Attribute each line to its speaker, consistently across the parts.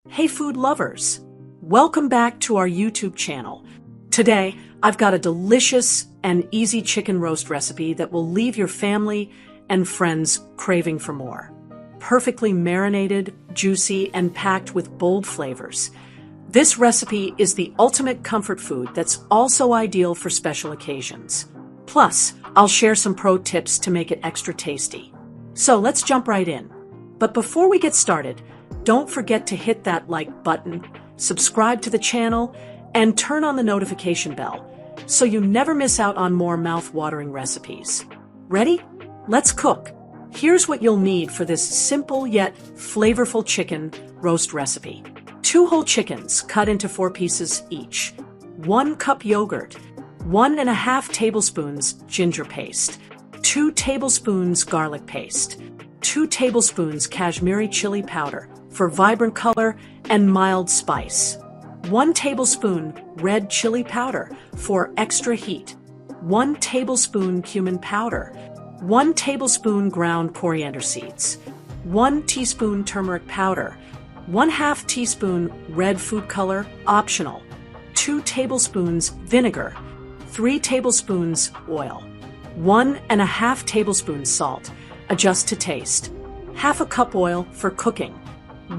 Speaker 1: Hey food lovers! Welcome back to our YouTube channel. Today, I've got a delicious and easy chicken roast recipe that will leave your family and friends craving for more. Perfectly marinated, juicy, and packed with bold flavors. This recipe is the ultimate comfort food that's also ideal for special occasions. Plus, I'll share some pro tips to make it extra tasty. So let's jump right in. But before we get started, don't forget to hit that like button, subscribe to the channel, and turn on the notification bell so you never miss out on more mouth-watering recipes. Ready? Let's cook. Here's what you'll need for this simple yet flavorful chicken roast recipe. 2 whole chickens cut into 4 pieces each, 1 cup yogurt, 1.5 tablespoons ginger paste, 2 tablespoons garlic paste, 2 tablespoons Kashmiri chili powder for vibrant color and mild spice, 1 tablespoon red chili powder for extra heat, 1 tablespoon cumin powder, 1 tablespoon ground coriander seeds, 1 teaspoon turmeric powder, 1/2 teaspoon red food color, optional, 2 tablespoons vinegar, 3 tablespoons oil, 1.5 tablespoons salt, adjust to taste, 1/2 cup oil for cooking,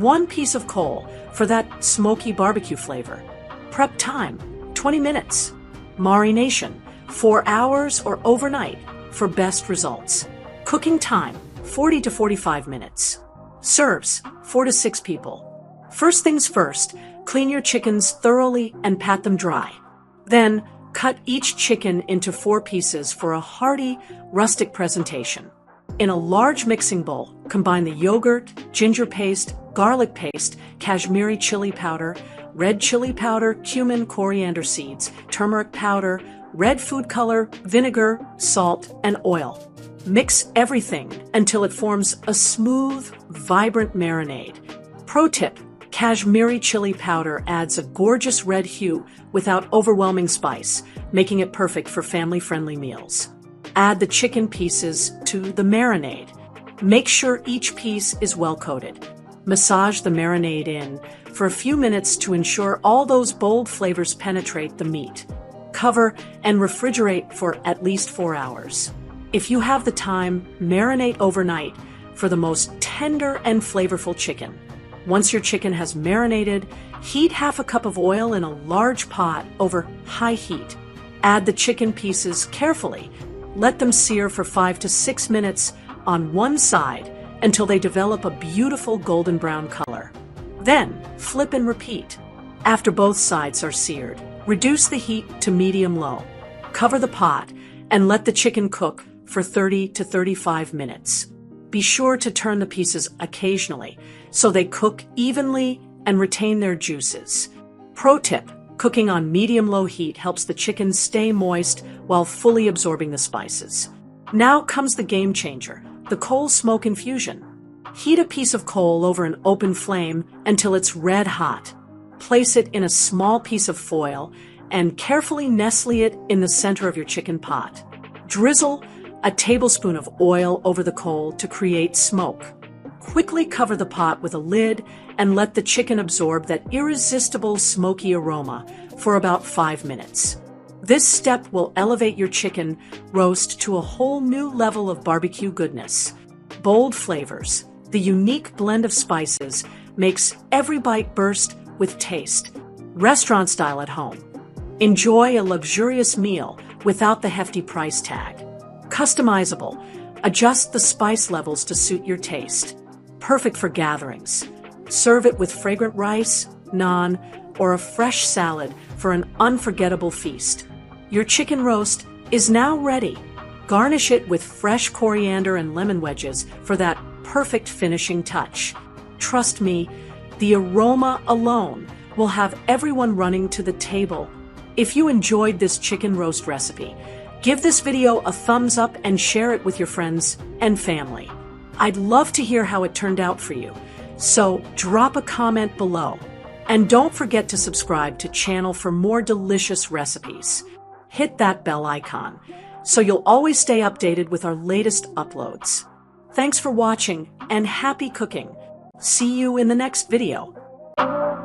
Speaker 1: 1 piece of coal for that smoky barbecue flavor. Prep time, 20 minutes. Marination, 4 hours or overnight for best results. Cooking time, 40 to 45 minutes. Serves, 4 to 6 people. First things first, clean your chickens thoroughly and pat them dry. Then, cut each chicken into 4 pieces for a hearty, rustic presentation. In a large mixing bowl, combine the yogurt, ginger paste, garlic paste, Kashmiri chili powder, red chili powder, cumin, coriander seeds, turmeric powder, red food color, vinegar, salt, and oil. Mix everything until it forms a smooth, vibrant marinade. Pro tip: Kashmiri chili powder adds a gorgeous red hue without overwhelming spice, making it perfect for family-friendly meals. Add the chicken pieces to the marinade. Make sure each piece is well coated. Massage the marinade in for a few minutes to ensure all those bold flavors penetrate the meat. Cover and refrigerate for at least 4 hours. If you have the time, marinate overnight for the most tender and flavorful chicken. Once your chicken has marinated, heat 1/2 cup of oil in a large pot over high heat. Add the chicken pieces carefully. Let them sear for 5 to 6 minutes on one side until they develop a beautiful golden brown color. Then, flip and repeat. After both sides are seared, reduce the heat to medium-low. Cover the pot and let the chicken cook for 30 to 35 minutes. Be sure to turn the pieces occasionally so they cook evenly and retain their juices. Pro tip: cooking on medium-low heat helps the chicken stay moist while fully absorbing the spices. Now comes the game changer, the coal smoke infusion. Heat a piece of coal over an open flame until it's red hot. Place it in a small piece of foil and carefully nestle it in the center of your chicken pot. Drizzle a tablespoon of oil over the coal to create smoke. Quickly cover the pot with a lid and let the chicken absorb that irresistible smoky aroma for about 5 minutes. This step will elevate your chicken roast to a whole new level of barbecue goodness. Bold flavors, the unique blend of spices makes every bite burst with taste. Restaurant style at home. Enjoy a luxurious meal without the hefty price tag. Customizable. Adjust the spice levels to suit your taste. Perfect for gatherings. Serve it with fragrant rice, naan, or a fresh salad for an unforgettable feast. Your chicken roast is now ready. Garnish it with fresh coriander and lemon wedges for that perfect finishing touch. Trust me, the aroma alone will have everyone running to the table. If you enjoyed this chicken roast recipe, give this video a thumbs up and share it with your friends and family. I'd love to hear how it turned out for you, so drop a comment below. And don't forget to subscribe to the channel for more delicious recipes. Hit that bell icon so you'll always stay updated with our latest uploads. Thanks for watching and happy cooking. See you in the next video.
Speaker 2: you.